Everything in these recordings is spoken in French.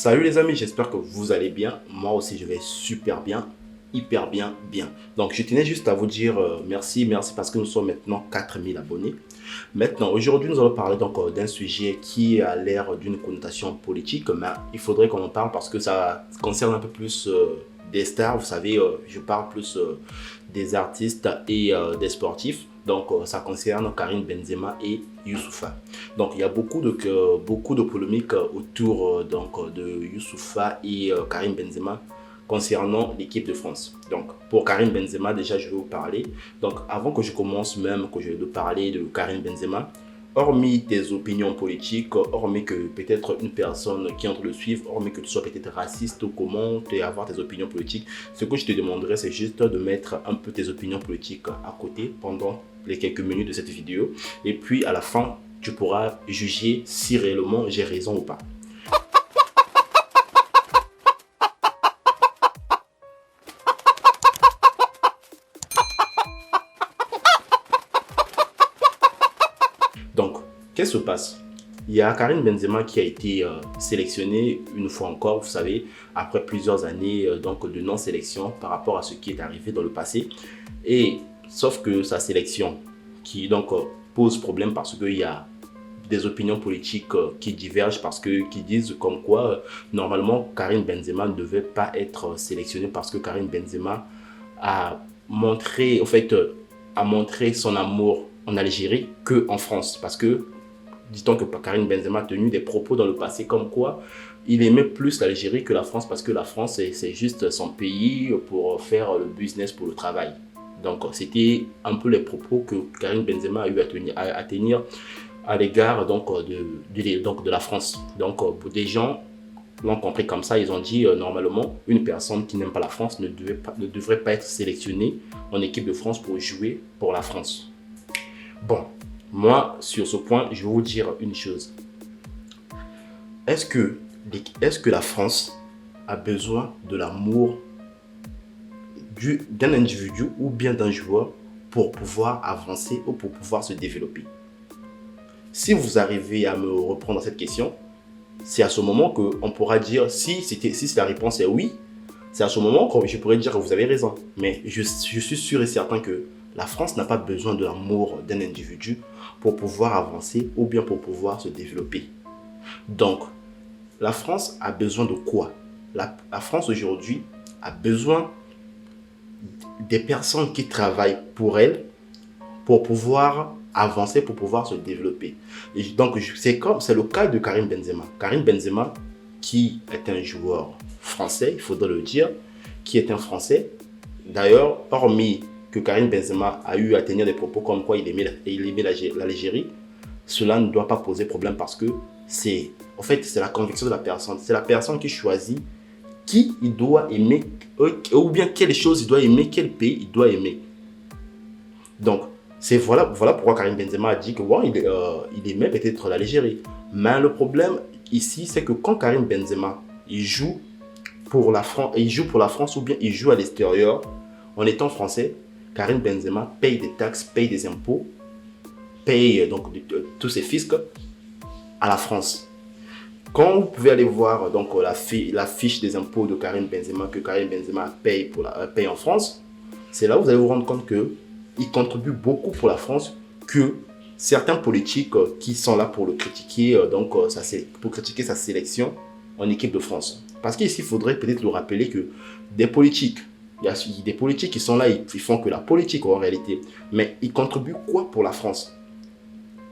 Salut les amis, j'espère que vous allez bien. Moi aussi, je vais super bien, hyper bien, bien. Donc, je tenais juste à vous dire merci parce que nous sommes maintenant 4000 abonnés. Maintenant, aujourd'hui, nous allons parler donc d'un sujet qui a l'air d'une connotation politique, mais il faudrait qu'on en parle parce que ça concerne un peu plus des stars. Vous savez, je parle plus des artistes et des sportifs. Donc, ça concerne Karim Benzema et Youssoupha. Donc, il y a beaucoup de polémiques autour de Youssoupha et Karim Benzema concernant l'équipe de France. Donc, pour Karim Benzema, déjà, je vais vous parler. Donc, avant que je commence même, que je vais parler de Karim Benzema, hormis tes opinions politiques, hormis que peut-être une personne qui est en train de le suivre, hormis que tu sois peut-être raciste ou comment et avoir tes opinions politiques, ce que je te demanderais, c'est juste de mettre un peu tes opinions politiques à côté pendant les quelques minutes de cette vidéo. Et puis, à la fin, tu pourras juger si réellement j'ai raison ou pas. Donc, qu'est-ce qui se passe? Il y a Karim Benzema qui a été sélectionné une fois encore, vous savez, après plusieurs années de non-sélection par rapport à ce qui est arrivé dans le passé. Et sauf que sa sélection qui pose problème parce qu'il y a des opinions politiques qui divergent qui disent comme quoi normalement Karim Benzema ne devait pas être sélectionné parce que Karim Benzema a montré, a montré son amour en Algérie qu'en France. Parce que, dit-on que Karim Benzema a tenu des propos dans le passé comme quoi il aimait plus l'Algérie que la France parce que la France, c'est juste son pays pour faire le business, pour le travail. Donc, c'était un peu les propos que Karim Benzema a eu à tenir à l'égard de la France. Donc, pour des gens l'ont compris comme ça, ils ont dit normalement, une personne qui n'aime pas la France ne devrait pas être sélectionnée en équipe de France pour jouer pour la France. Bon, moi, sur ce point, je vais vous dire une chose. Est-ce que la France a besoin de l'amour d'un individu ou bien d'un joueur pour pouvoir avancer ou pour pouvoir se développer? Si vous arrivez à me reprendre cette question, c'est à ce moment qu'on pourra dire, si la réponse est oui, c'est à ce moment que je pourrais dire que vous avez raison. Mais je suis sûr et certain que la France n'a pas besoin de l'amour d'un individu pour pouvoir avancer ou bien pour pouvoir se développer. Donc, la France a besoin de quoi? La France aujourd'hui a besoin des personnes qui travaillent pour elle pour pouvoir avancer, pour pouvoir se développer. Et donc, c'est le cas de Karim Benzema. Karim Benzema, qui est un joueur français, il faudrait le dire, qui est un Français. D'ailleurs, hormis que Karim Benzema a eu à tenir des propos comme quoi il aimait l'Algérie, cela ne doit pas poser problème parce que c'est la conviction de la personne. C'est la personne qui choisit qui il doit aimer ou bien quelle chose il doit aimer, quel pays il doit aimer. Donc, voilà pourquoi Karim Benzema a dit que il aimait peut-être l'Algérie. Mais le problème ici, c'est que quand Karim Benzema il joue pour la France ou bien il joue à l'extérieur, en étant français, Karim Benzema paye des taxes, paye des impôts, paye tous ses fiscs à la France. Quand vous pouvez aller voir la fiche des impôts de Karim Benzema que Karim Benzema paye en France, c'est là où vous allez vous rendre compte qu'il contribue beaucoup pour la France que certains politiques qui sont là pour le critiquer, pour critiquer sa sélection en équipe de France. Parce qu'ici, il faudrait peut-être le rappeler que il y a des politiques qui sont là, ils font que la politique en réalité, mais ils contribuent quoi pour la France?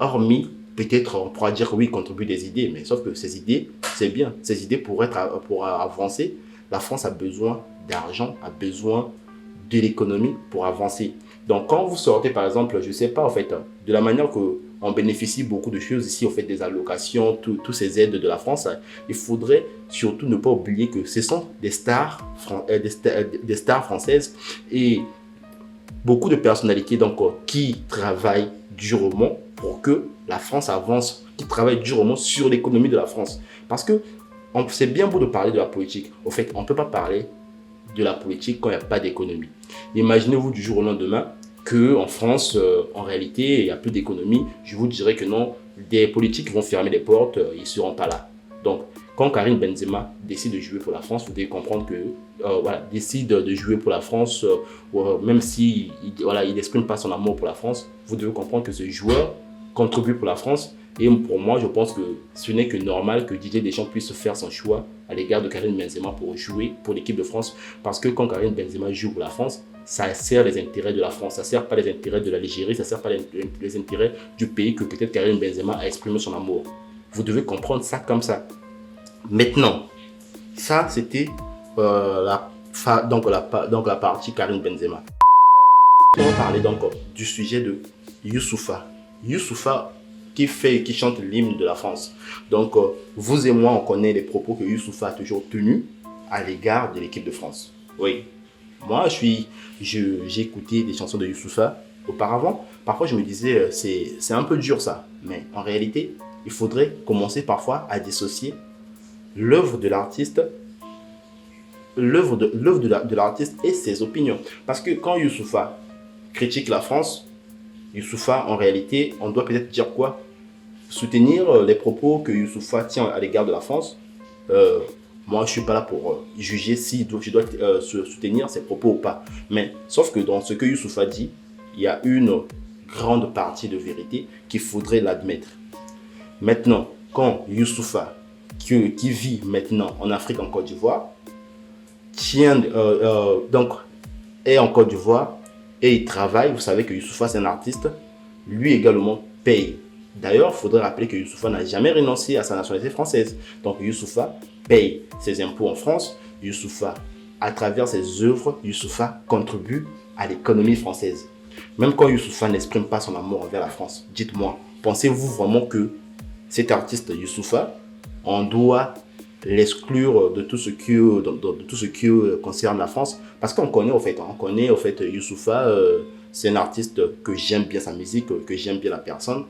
Hormis, peut-être on pourra dire oui, ils contribuent des idées, mais sauf que ces idées, c'est bien. Ces idées pour avancer, la France a besoin d'argent, a besoin de l'économie pour avancer. Donc quand vous sortez par exemple, je ne sais pas de la manière qu'on bénéficie beaucoup de choses ici, des allocations, tous ces aides de la France, il faudrait surtout ne pas oublier que ce sont des stars françaises et beaucoup de personnalités qui travaillent durement pour que la France avance, qui travaillent durement sur l'économie de la France. Parce que c'est bien beau de parler de la politique. On ne peut pas parler de la politique quand il n'y a pas d'économie. Imaginez-vous du jour au lendemain qu'en France, en réalité, il n'y a plus d'économie. Je vous dirais que non, des politiques vont fermer les portes, ils ne seront pas là. Donc, quand Karim Benzema décide de jouer pour la France, vous devez comprendre que voilà, décide de jouer pour la France, même si voilà, il n'exprime pas son amour pour la France, vous devez comprendre que ce joueur contribue pour la France. Et pour moi, je pense que ce n'est que normal que Didier Deschamps puisse faire son choix à l'égard de Karim Benzema pour jouer pour l'équipe de France. Parce que quand Karim Benzema joue pour la France, ça sert les intérêts de la France. Ça ne sert pas les intérêts de l'Algérie, ça ne sert pas les intérêts du pays que peut-être Karim Benzema a exprimé son amour. Vous devez comprendre ça comme ça. Maintenant, ça c'était la partie Karim Benzema. On va parler donc du sujet de Youssoupha. Youssoupha qui chante l'hymne de la France. Donc, vous et moi, on connaît les propos que Youssoupha a toujours tenus à l'égard de l'équipe de France. Oui. Moi, j'ai écouté des chansons de Youssoupha auparavant. Parfois, je me disais, c'est un peu dur ça. Mais en réalité, il faudrait commencer parfois à dissocier l'œuvre de l'artiste et ses opinions. Parce que quand Youssoupha critique la France, Youssoupha, en réalité, on doit peut-être dire quoi? Soutenir les propos que Youssoupha tient à l'égard de la France. Moi, je ne suis pas là pour juger si je dois soutenir ses propos ou pas. Mais, sauf que dans ce que Youssoupha dit, il y a une grande partie de vérité qu'il faudrait l'admettre. Maintenant, quand Youssoupha, qui vit maintenant en Afrique, en Côte d'Ivoire, est en Côte d'Ivoire et il travaille, vous savez que Youssoupha c'est un artiste, lui également paye. D'ailleurs, il faudrait rappeler que Youssoupha n'a jamais renoncé à sa nationalité française. Donc Youssoupha paye ses impôts en France. Youssoupha, à travers ses œuvres, Youssoupha contribue à l'économie française. Même quand Youssoupha n'exprime pas son amour envers la France, dites-moi, pensez-vous vraiment que cet artiste Youssoupha, on doit l'exclure de tout ce qui concerne la France? Parce qu'on connaît au fait Youssoupha, c'est un artiste que j'aime bien sa musique, que j'aime bien la personne.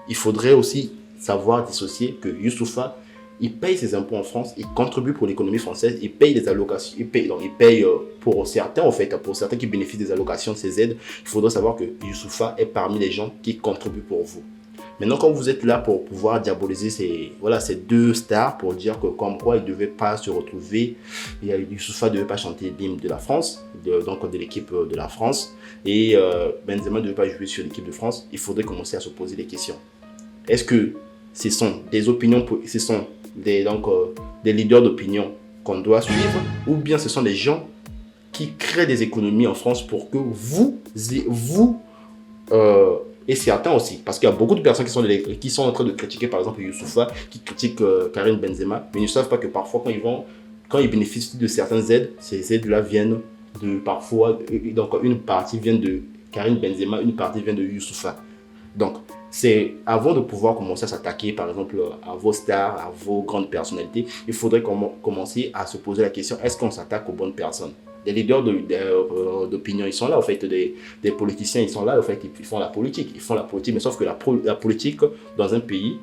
Il faudrait aussi savoir dissocier que Youssoupha, il paye ses impôts en France, il contribue pour l'économie française, il paye des allocations, il paye pour certains qui bénéficient des allocations de ces aides. Il faudrait savoir que Youssoupha est parmi les gens qui contribuent pour vous. Maintenant, quand vous êtes là pour pouvoir diaboliser ces deux stars, pour dire que comme quoi ils ne devaient pas se retrouver, Youssoupha ne devait pas chanter l'hymne de la France, de l'équipe de la France, et Benzema ne devait pas jouer sur l'équipe de France, il faudrait commencer à se poser des questions. Est-ce que ce sont des opinions, ce sont des leaders d'opinion qu'on doit suivre, ou bien ce sont des gens qui créent des économies en France pour que vous et certains aussi, parce qu'il y a beaucoup de personnes qui sont en train de critiquer par exemple Youssoupha, qui critiquent Karim Benzema, mais ils ne savent pas que parfois quand ils bénéficient de certaines aides, ces aides-là viennent donc une partie vient de Karim Benzema, une partie vient de Youssoupha. Donc, c'est avant de pouvoir commencer à s'attaquer par exemple à vos stars, à vos grandes personnalités, il faudrait commencer à se poser la question, est-ce qu'on s'attaque aux bonnes personnes? Des leaders d'opinion, ils sont là, en fait, des politiciens, ils sont là, en fait, ils font la politique, mais sauf que la politique dans un pays,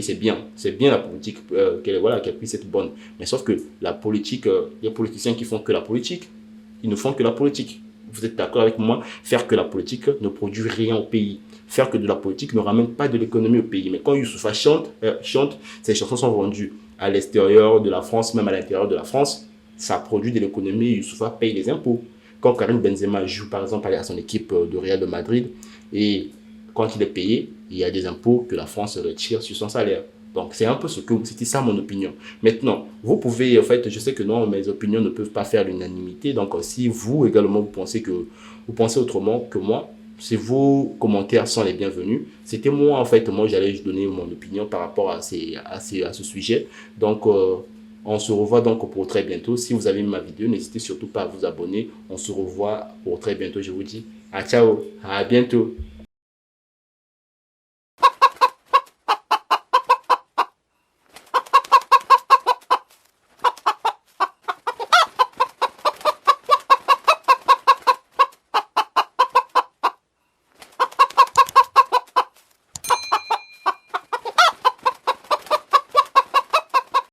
c'est bien la politique, qu'elle puisse être bonne, mais sauf que la politique, les politiciens qui font que la politique, ils ne font que la politique. Vous êtes d'accord avec moi? Faire que la politique ne produit rien au pays. Faire que de la politique ne ramène pas de l'économie au pays. Mais quand Youssoupha chante, ces chansons sont vendues à l'extérieur de la France, même à l'intérieur de la France, ça produit de l'économie, Youssoupha paye les impôts. Quand Karim Benzema joue par exemple à son équipe de Real de Madrid, et quand il est payé, il y a des impôts que la France retire sur son salaire. Donc c'est un peu c'était ça mon opinion. Maintenant, vous pouvez, en fait, je sais que non, mes opinions ne peuvent pas faire l'unanimité. Donc si vous également vous pensez autrement que moi, si vos commentaires sont les bienvenus. C'était moi, en fait, j'allais donner mon opinion par rapport à ce sujet. Donc on se revoit donc pour très bientôt. Si vous avez aimé ma vidéo, n'hésitez surtout pas à vous abonner. On se revoit pour très bientôt. Je vous dis à ciao, à bientôt.